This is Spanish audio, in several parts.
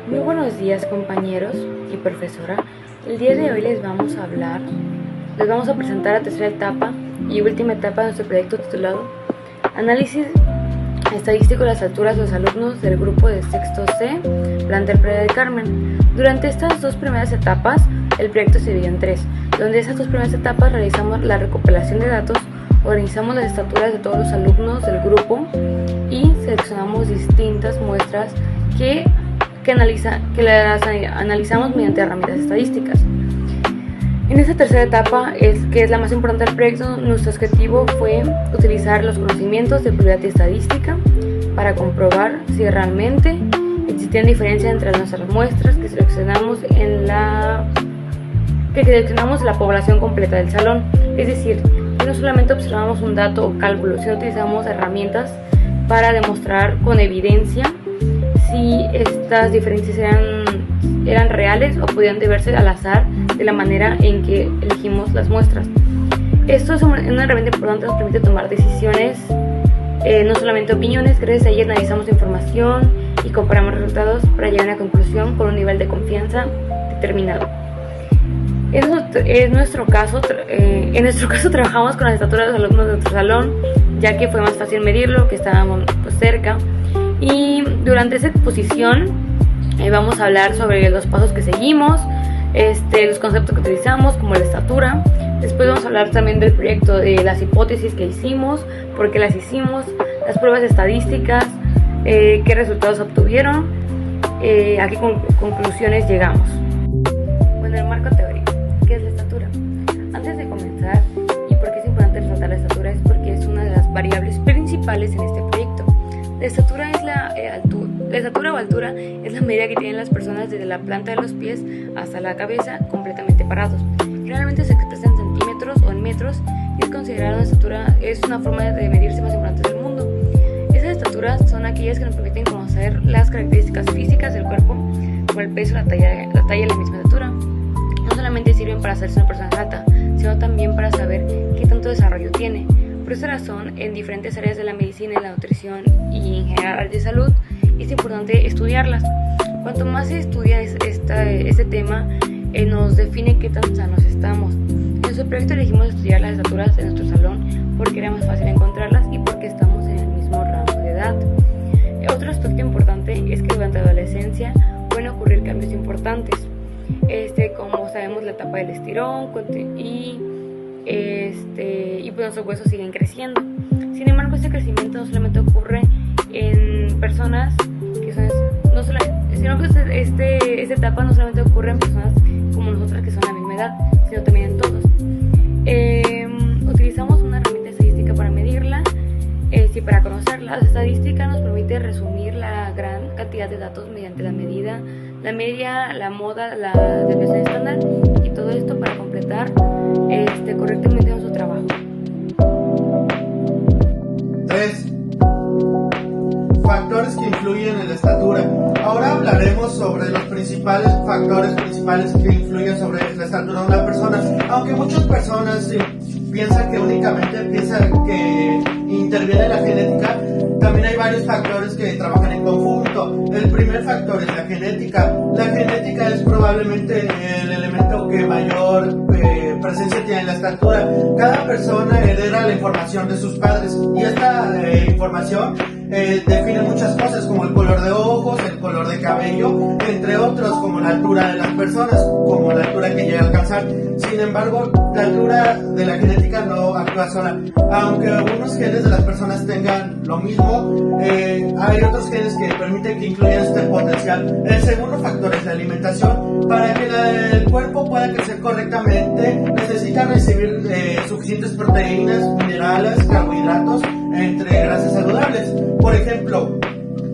Muy buenos días, compañeros y profesora. El día de hoy les vamos a presentar la tercera etapa y última etapa de nuestro proyecto titulado Análisis estadístico de las alturas de los alumnos del grupo de sexto C, plantel Playa del Carmen. Durante estas dos primeras etapas, el proyecto se dividió en tres, donde esas dos primeras etapas realizamos la recopilación de datos, organizamos las estaturas de todos los alumnos del grupo y seleccionamos distintas muestras que las analizamos mediante herramientas estadísticas. En esta tercera etapa, que es la más importante del proyecto, nuestro objetivo fue utilizar los conocimientos de probabilidad y estadística para comprobar si realmente existían diferencias entre nuestras muestras que seleccionamos la población completa del salón. Es decir, no solamente observamos un dato o cálculo, sino utilizamos herramientas para demostrar con evidencia si estas diferencias eran reales o podían deberse al azar de la manera en que elegimos las muestras. Esto es una herramienta importante, nos permite tomar decisiones, no solamente opiniones. Gracias a ella analizamos información y comparamos resultados para llegar a una conclusión con un nivel de confianza determinado. En nuestro caso trabajamos con las estaturas de los alumnos de nuestro salón, ya que fue más fácil medirlo, que estábamos cerca. Y durante esa exposición vamos a hablar sobre los pasos que seguimos, los conceptos que utilizamos, como la estatura. Después vamos a hablar también del proyecto, de las hipótesis que hicimos, por qué las hicimos, las pruebas estadísticas, qué resultados obtuvieron, a qué conclusiones llegamos. Bueno, el marco teórico. ¿Qué es la estatura? Antes de comenzar, y por qué es importante resaltar la estatura, es porque es una de las variables principales en este proyecto. La estatura o altura es la medida que tienen las personas desde la planta de los pies hasta la cabeza completamente parados. Generalmente se expresa en centímetros o en metros y es considerada una estatura, es una forma de medirse más importante del mundo. Esas estaturas son aquellas que nos permiten conocer las características físicas del cuerpo, como el peso, la talla y la misma estatura. No solamente sirven para hacerse una persona alta, sino también para saber qué tanto desarrollo tiene. Por esa razón, en diferentes áreas de la medicina y la nutrición y en general de salud, es importante estudiarlas. Cuanto más se estudia este tema, nos define qué tan sanos estamos. En nuestro proyecto elegimos estudiar las estaturas de nuestro salón porque era más fácil encontrarlas y porque estamos en el mismo rango de edad. Otro aspecto importante es que durante la adolescencia pueden ocurrir cambios importantes, como sabemos, la etapa del estirón y pues nuestros huesos siguen creciendo. Sin embargo, este crecimiento no solamente ocurre en personas que son, sino que esta etapa no solamente ocurre en personas como nosotras que son de la misma edad, sino también en todos. Utilizamos una herramienta estadística para medirla y para conocerla. La estadística nos permite resumir la gran cantidad de datos mediante la medida, la media, la moda, la desviación estándar y todo esto para completar correctamente nuestro trabajo. 3. Factores que influyen en la estatura. Ahora hablaremos sobre los factores principales que influyen sobre la estatura de una persona. Aunque muchas personas piensan que únicamente que interviene la genética, también hay varios factores que trabajan en conjunto. El primer factor es la genética. La genética es probablemente el elemento que mayor presencia tiene en la estatura. Cada persona hereda la información de sus padres y esta información define muchas cosas como el color de ojos, el color de cabello, entre otros, como la altura de las personas, como la altura que llega a alcanzar. Sin embargo, la altura de la genética no actúa sola. Aunque algunos genes de las personas tengan lo mismo, hay otros genes que permiten que incluyan este potencial. El segundo factor es la alimentación. Para que el cuerpo pueda crecer correctamente, necesita recibir suficientes proteínas, minerales, carbohidratos, entre grasas saludables. Por ejemplo,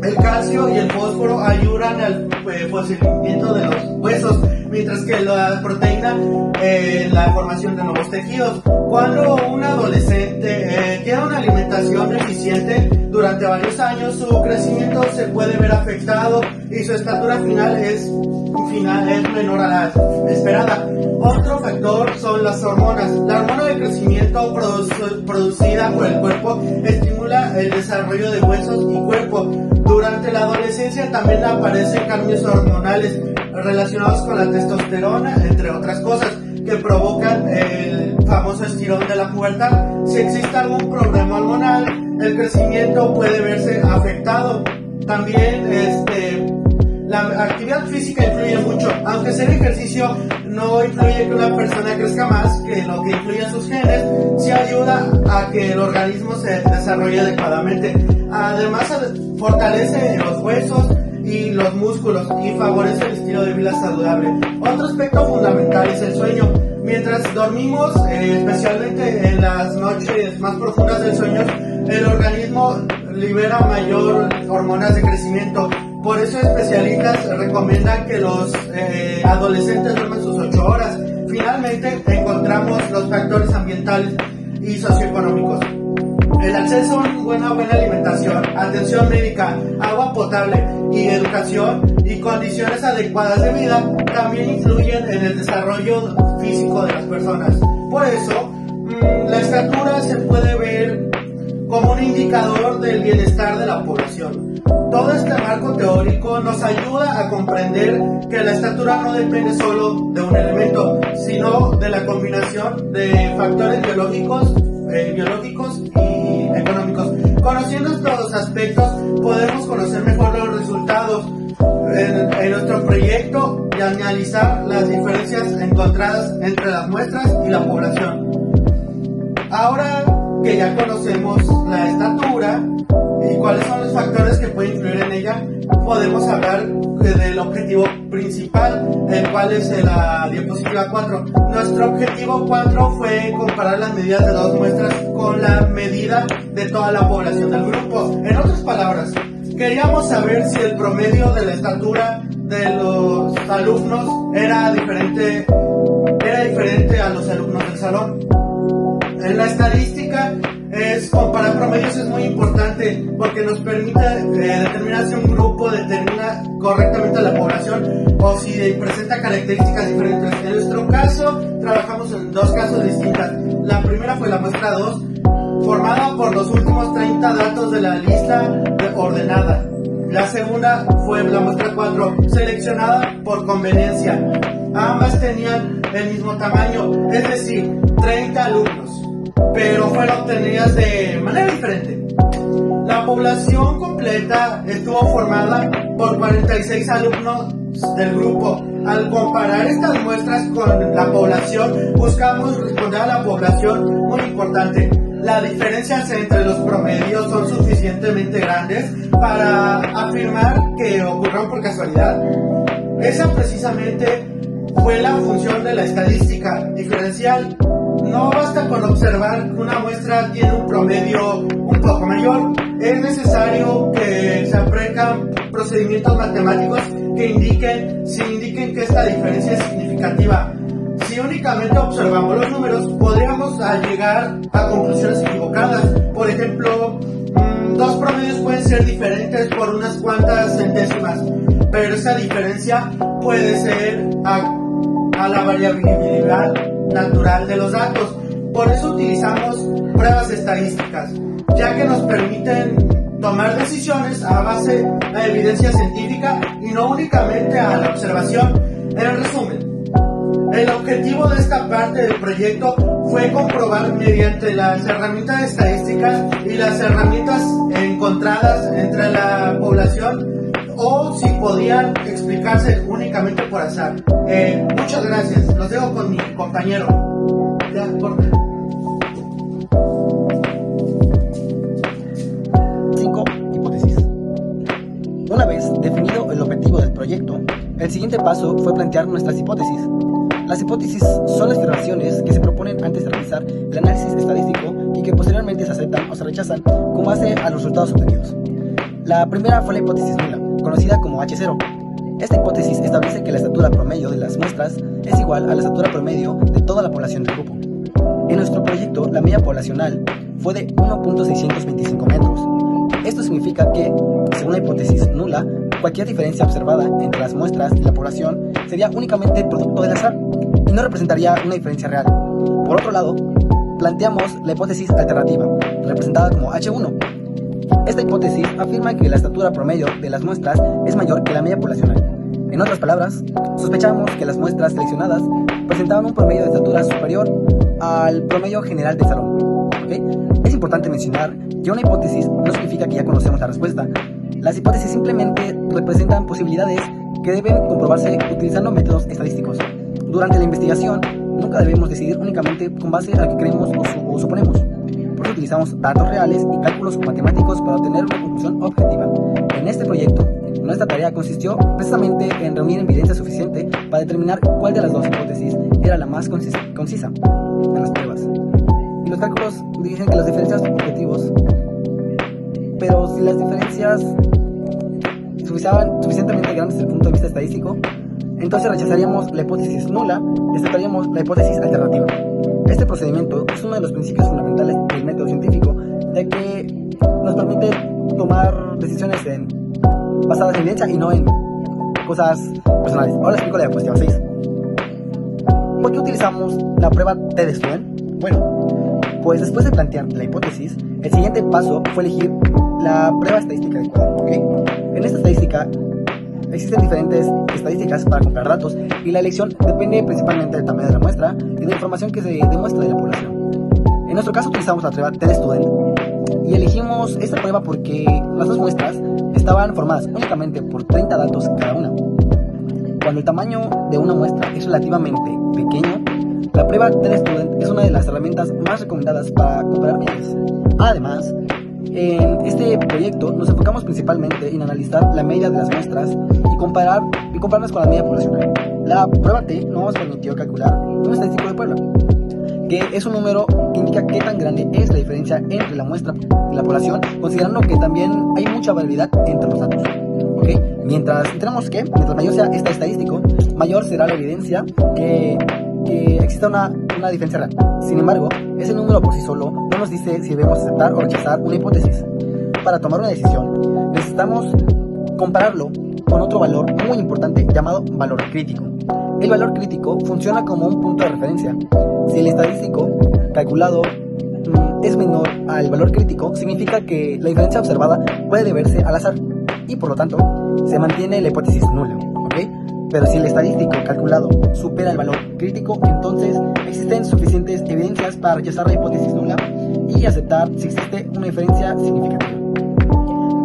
el calcio y el fósforo ayudan al fortalecimiento de los huesos, mientras que la proteína la formación de nuevos tejidos. Cuando un adolescente tiene una alimentación deficiente, durante varios años, su crecimiento se puede ver afectado y su estatura final es menor a la esperada. Otro factor son las hormonas. La hormona de crecimiento producida por el cuerpo estimula el desarrollo de huesos y cuerpo. Durante la adolescencia también aparecen cambios hormonales relacionados con la testosterona, entre otras cosas, que provocan el famoso estirón de la pubertad. Si existe algún problema hormonal, el crecimiento puede verse afectado. También la actividad física influye mucho, aunque hacer ejercicio no influye que una persona crezca más, que lo que influye en sus genes, sí ayuda a que el organismo se desarrolle adecuadamente. Además, fortalece los huesos y los músculos y favorece el estilo de vida saludable. Otro aspecto fundamental es el sueño. Mientras dormimos, especialmente en las noches más profundas del sueño, el organismo libera mayor hormonas de crecimiento. Por eso especialistas recomiendan que los adolescentes duerman sus 8 horas. Finalmente encontramos los factores ambientales y socioeconómicos. El acceso a una buena alimentación, atención médica, agua potable y educación y condiciones adecuadas de vida también influyen en el desarrollo físico de las personas. Por eso, la estatura se puede ver como un indicador del bienestar de la población. Todo este marco teórico nos ayuda a comprender que la estatura no depende solo de un elemento, sino de la combinación de factores biológicos y económicos. Conociendo estos aspectos, podemos conocer mejor los resultados en nuestro proyecto y analizar las diferencias encontradas entre las muestras y la población. Ahora que ya conocemos la estatura y cuáles son los factores que pueden influir en ella, podemos hablar del objetivo principal, el cual es la diapositiva 4. Nuestro objetivo 4 fue comparar las medidas de 2 muestras con la medida de toda la población del grupo. En otras palabras, queríamos saber si el promedio de la estatura de los alumnos era diferente a los alumnos del salón. En la estadística, comparar promedios es muy importante porque nos permite determinar si un grupo determina correctamente a la población o si presenta características diferentes. En nuestro caso, trabajamos en 2 casos distintas. La primera fue la muestra 2, formada por los últimos 30 datos de la lista ordenada. La segunda fue la muestra 4, seleccionada por conveniencia. Ambas tenían el mismo tamaño, es decir, 30 alumnos, pero fueron obtenidas de manera diferente. La población completa estuvo formada por 46 alumnos del grupo. Al comparar estas muestras con la población, buscamos responder a la población muy importante. Las diferencias entre los promedios son suficientemente grandes para afirmar que ocurrieron por casualidad. Esa precisamente fue la función de la estadística diferencial. No basta con observar que una muestra tiene un promedio un poco mayor, es necesario que se apliquen procedimientos matemáticos que indiquen que esta diferencia es significativa. Si únicamente observamos los números, podríamos llegar a conclusiones equivocadas. Por ejemplo, 2 promedios pueden ser diferentes por unas cuantas centésimas, pero esa diferencia puede ser a la variabilidad natural de los datos. Por eso utilizamos pruebas estadísticas, ya que nos permiten tomar decisiones a base de evidencia científica y no únicamente a la observación. En resumen, el objetivo de esta parte del proyecto fue comprobar mediante las herramientas estadísticas y las herramientas encontradas entre la población o si podían explicarse únicamente por azar. Muchas gracias. Los dejo con mi compañero. Ya, corta. 5 hipótesis. Una vez definido el objetivo del proyecto, el siguiente paso fue plantear nuestras hipótesis. Las hipótesis son las afirmaciones que se proponen antes de realizar el análisis estadístico y que posteriormente se aceptan o se rechazan con base a los resultados obtenidos. La primera fue la hipótesis nula, conocida como H0. Esta hipótesis establece que la estatura promedio de las muestras es igual a la estatura promedio de toda la población del grupo. En nuestro proyecto, la media poblacional fue de 1.625 metros. Esto significa que, según la hipótesis nula, cualquier diferencia observada entre las muestras y la población sería únicamente producto del azar y no representaría una diferencia real. Por otro lado, planteamos la hipótesis alternativa, representada como H1. Esta hipótesis afirma que la estatura promedio de las muestras es mayor que la media poblacional. En otras palabras, sospechamos que las muestras seleccionadas presentaban un promedio de estatura superior al promedio general del salón. ¿Okay? Es importante mencionar que una hipótesis no significa que ya conocemos la respuesta. Las hipótesis simplemente representan posibilidades que deben comprobarse utilizando métodos estadísticos. Durante la investigación, nunca debemos decidir únicamente con base a lo que creemos o suponemos. Por eso utilizamos datos reales y cálculos matemáticos para obtener una conclusión objetiva. En este proyecto, nuestra tarea consistió precisamente en reunir evidencia suficiente para determinar cuál de las dos hipótesis era la más concisa en las pruebas. Y los cálculos dicen que las diferencias son objetivos, pero si las diferencias suficientemente grandes desde el punto de vista estadístico, entonces rechazaríamos la hipótesis nula y aceptaríamos la hipótesis alternativa. Este procedimiento es uno de los principios fundamentales del método científico, ya que nos permite tomar decisiones basadas en evidencia y no en cosas personales. Ahora explico la diapositiva 6. ¿Por qué utilizamos la prueba T de Student? Bueno, pues después de plantear la hipótesis, el siguiente paso fue elegir la prueba estadística adecuada. ¿Okay? En esta estadística existen diferentes estadísticas para comparar datos y la elección depende principalmente del tamaño de la muestra y de la información que se demuestra de la población. En nuestro caso utilizamos la prueba T de Student y elegimos esta prueba porque las dos muestras estaban formadas únicamente por 30 datos cada una. Cuando el tamaño de una muestra es relativamente pequeño, la prueba T de Student es una de las herramientas más recomendadas para comparar medias. Además, en este proyecto nos enfocamos principalmente en analizar la media de las muestras y compararlas con la media poblacional. La prueba T nos permitió calcular un estadístico de Puebla, que es un número que indica qué tan grande es la diferencia entre la muestra y la población, considerando que también hay mucha variabilidad entre los datos. ¿Okay? Mientras mayor sea este estadístico, mayor será la evidencia que exista una diferencia real. Sin embargo, ese número por sí solo no nos dice si debemos aceptar o rechazar una hipótesis. Para tomar una decisión, necesitamos compararlo con otro valor muy importante llamado valor crítico. El valor crítico funciona como un punto de referencia. Si el estadístico calculado es menor al valor crítico, significa que la diferencia observada puede deberse al azar y por lo tanto se mantiene la hipótesis nula. ¿Okay? Pero si el estadístico calculado supera el valor crítico, entonces existen suficientes evidencias para rechazar la hipótesis nula y aceptar si existe una diferencia significativa.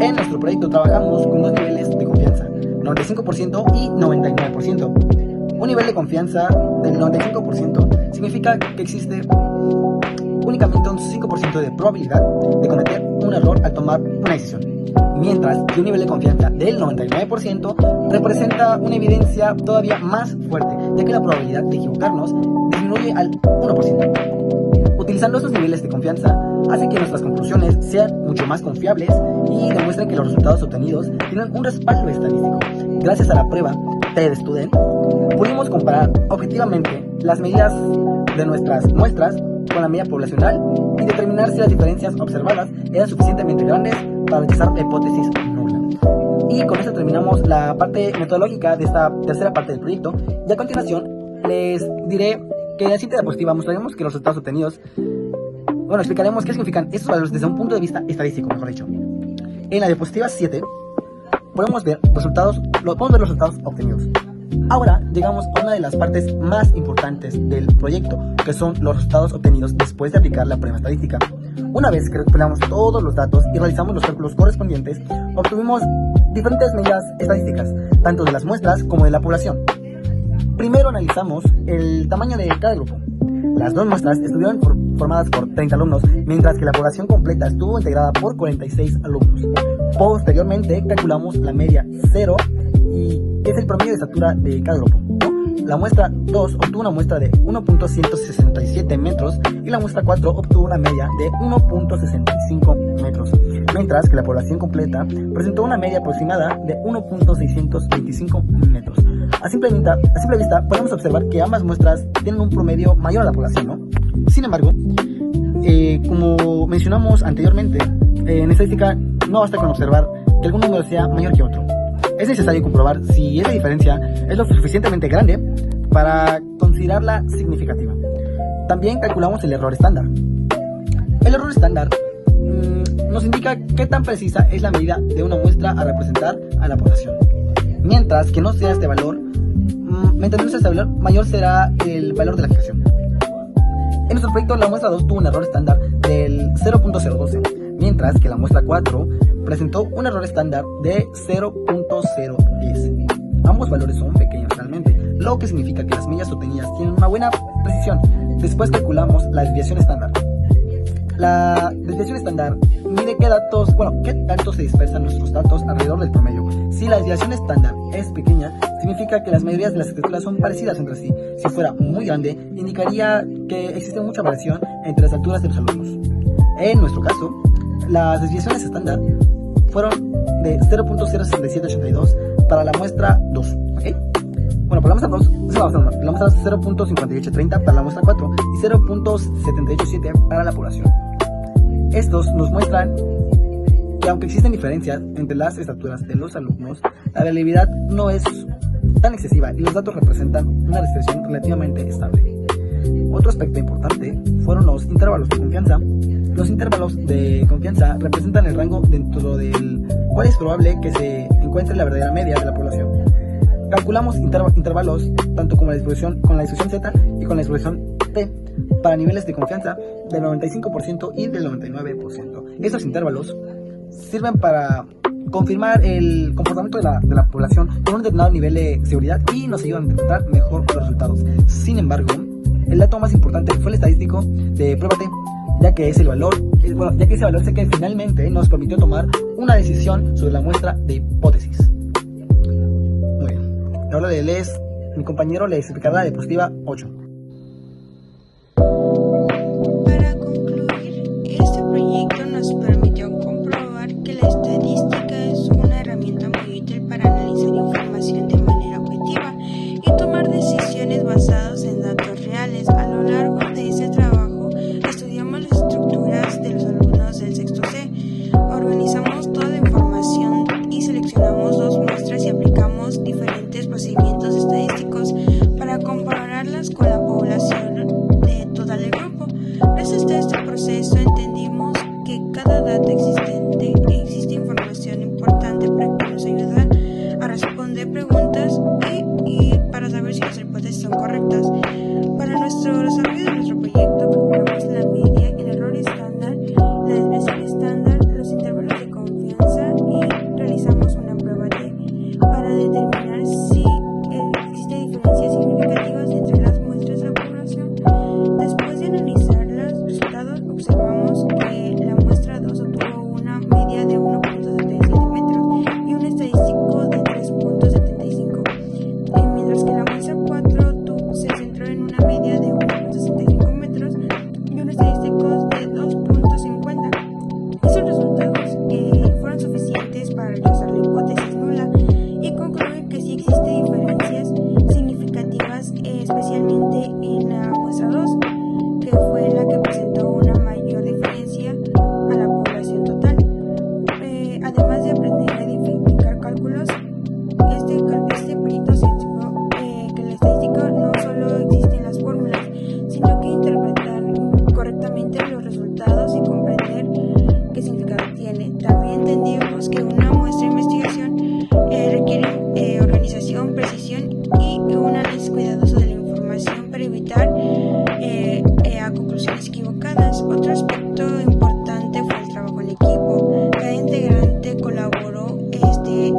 En nuestro proyecto trabajamos con dos niveles de confianza, 95% y 99%. Un nivel de confianza del 95% significa que existe únicamente un 5% de probabilidad de cometer un error al tomar una decisión, mientras que un nivel de confianza del 99% representa una evidencia todavía más fuerte, ya que la probabilidad de equivocarnos disminuye al 1%. Utilizando estos niveles de confianza hace que nuestras conclusiones sean mucho más confiables y demuestren que los resultados obtenidos tienen un respaldo estadístico. Gracias a la prueba T de Student, pudimos comparar objetivamente las medidas de nuestras muestras con la media poblacional y determinar si las diferencias observadas eran suficientemente grandes para rechazar la hipótesis nula. Y con esto terminamos la parte metodológica de esta tercera parte del proyecto, y a continuación les diré que en la siguiente diapositiva mostraremos que los resultados obtenidos, explicaremos qué significan estos valores desde un punto de vista estadístico, mejor dicho. En la diapositiva 7 podemos ver los resultados obtenidos. Ahora llegamos a una de las partes más importantes del proyecto, que son los resultados obtenidos después de aplicar la prueba estadística. Una vez que recopilamos todos los datos y realizamos los cálculos correspondientes, obtuvimos diferentes medidas estadísticas, tanto de las muestras como de la población. Primero analizamos el tamaño de cada grupo. Las dos muestras estuvieron formadas por 30 alumnos, mientras que la población completa estuvo integrada por 46 alumnos. Posteriormente calculamos la media 0, y es el promedio de estatura de cada grupo. La muestra 2 obtuvo una muestra de 1.167 metros y la muestra 4 obtuvo una media de 1.65 metros, mientras que la población completa presentó una media aproximada de 1.625 metros. A simple vista podemos observar que ambas muestras tienen un promedio mayor a la población, ¿no? Sin embargo, como mencionamos anteriormente, en estadística no basta con observar que algún número sea mayor que otro. Es necesario comprobar si esa diferencia es lo suficientemente grande para considerarla significativa. También calculamos el error estándar. El error estándar nos indica qué tan precisa es la medida de una muestra a representar a la población. Mientras que no sea este valor, mayor será el valor de la fijación. En nuestro proyecto, la muestra 2 tuvo un error estándar del 0.012, mientras que la muestra 4 presentó un error estándar de 0.010. Ambos valores son pequeños realmente, lo que significa que las medidas obtenidas tienen una buena precisión. Después calculamos la desviación estándar. La desviación estándar mide qué tanto se dispersan nuestros datos alrededor del promedio. Si la desviación estándar es pequeña, significa que las mayorías de las escrituras son parecidas entre sí. Si fuera muy grande, indicaría que existe mucha variación entre las alturas de los alumnos. En nuestro caso, las desviaciones estándar fueron de 0.06782 para la muestra 2, ¿ok? Bueno, para la muestra 2, la muestra 0.5830 para la muestra 4 y 0.787 para la población. Estos nos muestran que aunque existen diferencias entre las estaturas de los alumnos, la variabilidad no es tan excesiva y los datos representan una distribución relativamente estable. Otro aspecto importante fueron los intervalos de confianza. Los intervalos de confianza representan el rango dentro del cual es probable que se encuentre la verdadera media de la población. Calculamos intervalos tanto con la distribución Z y con la distribución T para niveles de confianza del 95% y del 99%. Estos intervalos sirven para confirmar el comportamiento de la población con un determinado nivel de seguridad y nos ayudan a interpretar mejor los resultados. Sin embargo, el dato más importante fue el estadístico de prueba T, ya que ese valor sé que finalmente nos permitió tomar una decisión sobre la muestra de hipótesis. Muy bien. Ahora mi compañero le explicará la diapositiva 8. Para concluir, este proyecto nos permitió comprobar que la estadística es una herramienta muy útil para analizar información de manera objetiva y tomar decisiones basadas en datos reales. A lo largo de ese trabajo, estudiamos las estructuras de los alumnos del sexto C, organizamos toda la información y seleccionamos 2 muestras y aplicamos diferentes procedimientos estadísticos para compararlas con la población total del grupo. Gracias a este proceso entendimos que cada dato existente existe información importante para que nos ayuda a responder preguntas y para saber si las hipótesis son correctas. Para nuestro desarrollo de nuestro proyecto calculamos la media, el error estándar, la desviación estándar, los intervalos de confianza y realizamos una prueba para determinar si existen diferencias significativas entre las muestras de la población. Después de analizar los resultados, observamos que la muestra 2 obtuvo una media de 1.77 metros y un estadístico de 3.75, mientras que la muestra 4 se centró en una media de 1.65 metros y un estadístico de 2.50. Esos resultados fueron suficientes para rechazar la hipótesis nula y concluir que sí existen diferencias significativas, especialmente en la muestra 2, que fue la que presentó una mayor diferencia a la población total. Además de aprender a identificar cálculos, este perito científico que la estadística no solo existe en las fórmulas, sino que interpretar correctamente los resultados y comprender qué significado tiene. También entendimos que una muestra de investigación requiere organización, precisión y un análisis cuidadoso de la información para evitar a conclusiones equivocadas. Otro aspecto importante fue el trabajo en equipo. Cada integrante colaboró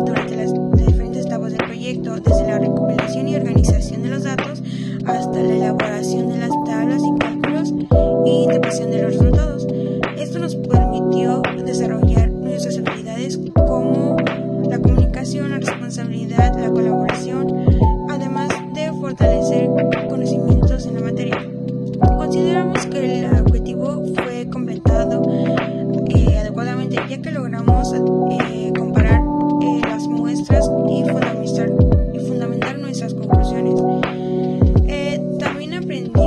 durante las diferentes etapas del proyecto, desde la recopilación y organización de los datos hasta la elaboración de las tablas y cálculos y interpretación de los resultados. Esto nos permitió desarrollar nuestras habilidades como la comunicación, la responsabilidad, la colaboración, además de fortalecer conocimientos en la materia. Consideramos que el objetivo fue completado adecuadamente, ya que logramos